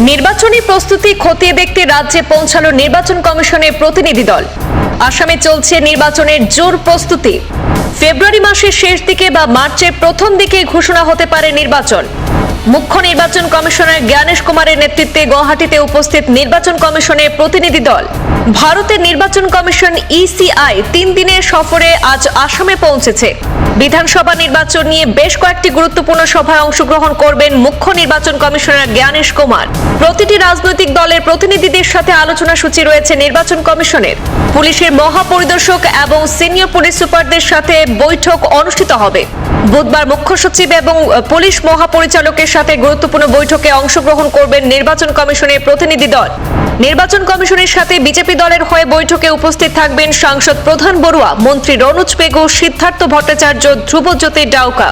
নির্বাচনী প্রস্তুতি খতিয়ে দেখতে রাজ্যে পৌঁছালো নির্বাচন কমিশনের প্রতিনিধি দল। আসামে চলছে নির্বাচনের জোর প্রস্তুতি। ফেব্রুয়ারি মাসের শেষ দিকে বা মার্চের প্রথম দিকে ঘোষণা হতে পারে নির্বাচন। মুখ্য নির্বাচন কমিশনার জ্ঞানেশ কুমারের নেতৃত্বে গুয়াহাটিতে উপস্থিত নির্বাচন কমিশনের প্রতিনিধি দল। ভারতের নির্বাচন কমিশন ইসিআই 3 দিনের সফরে আজ আসামে পৌঁছেছে। বিধানসভা নির্বাচন নিয়ে বেশ কয়েকটি গুরুত্বপূর্ণ সভায় অংশগ্রহণ করবেন মুখ্য নির্বাচন কমিশনার জ্ঞানেশ কুমার। প্রতিটি রাজনৈতিক দলের প্রতিনিধিদের সাথে আলোচনা সূচি রয়েছে নির্বাচন কমিশনের। পুলিশের মহাপরিদর্শক এবং সিনিয়র পুলিশ সুপারদের সাথে বৈঠক অনুষ্ঠিত হবে। বুধবার মুখ্য সচিব এবং পুলিশ মহাপরিচালকের সাথে গুরুত্বপূর্ণ বৈঠকে অংশগ্রহণ করবেন নির্বাচন কমিশনের প্রতিনিধি দল। নির্বাচন কমিশনের সাথে বিজেপি দলের হয়ে বৈঠকে উপস্থিত থাকবেন সাংসদ প্রধান বড়ুয়া, মন্ত্রী রনোজ পেগু, সিদ্ধার্থ ভট্টাচার্য, ধ্রুবজ্যোতি ডাউকা।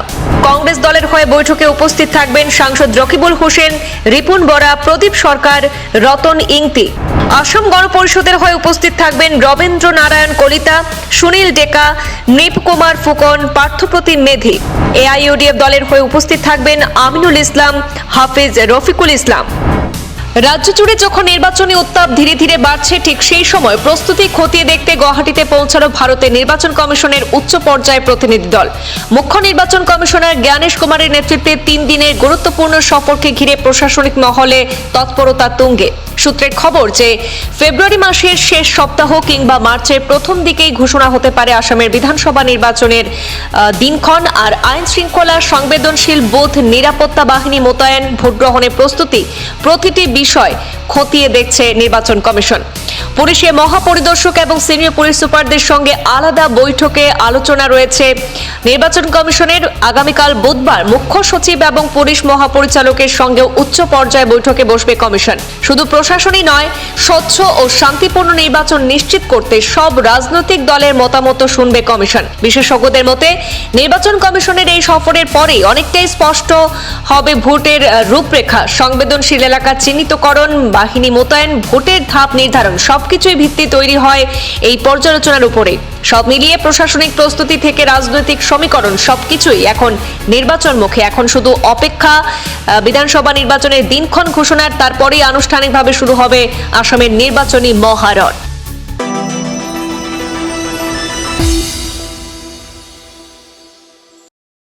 কংগ্রেস দলের হয়ে বৈঠকে উপস্থিত থাকবেন সাংসদ রকিবুল হোসেন, রিপুন বরা, প্রদীপ সরকার, রতন ইংতি। আসাম গণপরিষদের হয়ে উপস্থিত থাকবেন রবীন্দ্র নারায়ণ কলিতা, সুনীল ডেকা, নৃপ কুমার ফুকন, পার্থপ্রতিম মেধি। এআইইউডিএফ দলের হয়ে উপস্থিত থাকবেন আমিনুল ইসলাম, হাফিজ রফিকুল ইসলাম। রাজ্য জুড়ে যখন নির্বাচনী উত্তাপ ধীরে ধীরে বাড়ছে, ঠিক সেই সময় প্রস্তুতি খতিয়ে দেখতে গুয়াহাটিতে পৌঁছালো ভারতের নির্বাচন কমিশনের উচ্চ পর্যায়ের প্রতিনিধি দল। মুখ্য নির্বাচন কমিশনার জ্ঞানেশ কুমারের নেতৃত্বে 3 দিনের গুরুত্বপূর্ণ সফরকে ঘিরে প্রশাসনিক মহলে তৎপরতা তুঙ্গে। সূত্রের খবর যে ফেব্রুয়ারি মাসের শেষ সপ্তাহ কিংবা মার্চের প্রথম দিকেই ঘোষণা হতে পারে আসামের বিধানসভা নির্বাচনের দিনক্ষণ। আর আইন শৃঙ্খলা সংবেদনশীল বুথ, নিরাপত্তা বাহিনী মোতায়েন, ভোট গ্রহণের প্রস্তুতি প্রতিটি বিষয় খতিয়ে দেখছে নির্বাচন কমিশন। পুলিশের মহাপরিদর্শক এবং সিনিয়র পুলিশ সুপারদের সঙ্গে আলাদা বৈঠকে আলোচনা রয়েছে নির্বাচন কমিশনের। আগামীকাল বুধবার মুখ্য সচিব এবং পুলিশ মহাপরিচালকের সঙ্গে উচ্চ পর্যায়ে বৈঠকে বসবে কমিশন। শুধু প্রশাসনই নয়, স্বচ্ছ ও শান্তিপূর্ণ নির্বাচন নিশ্চিত করতে সব রাজনৈতিক দলের মতামত শুনবে কমিশন। বিশেষজ্ঞদের মতে নির্বাচন কমিশনের এই সফরের পরেই অনেকটাই স্পষ্ট হবে ভোটের রূপরেখা। সংবেদনশীল এলাকা চিহ্নিতকরণ, বাহিনী মোতায়েন, ভোটের ধাপ নির্ধারণ সবকিছুই ভিত্তি তৈরি হয় এই পর্যালোচনার উপরে। সব মিলিয়ে প্রশাসনিক প্রস্তুতি থেকে রাজনৈতিক সমীকরণ সবকিছুই এখন নির্বাচন মুখে। এখন শুধু অপেক্ষা বিধানসভা নির্বাচনের দিনক্ষণ ঘোষণার, তারপরেই আনুষ্ঠানিকভাবে শুরু হবে আসামের নির্বাচনী মহারণ।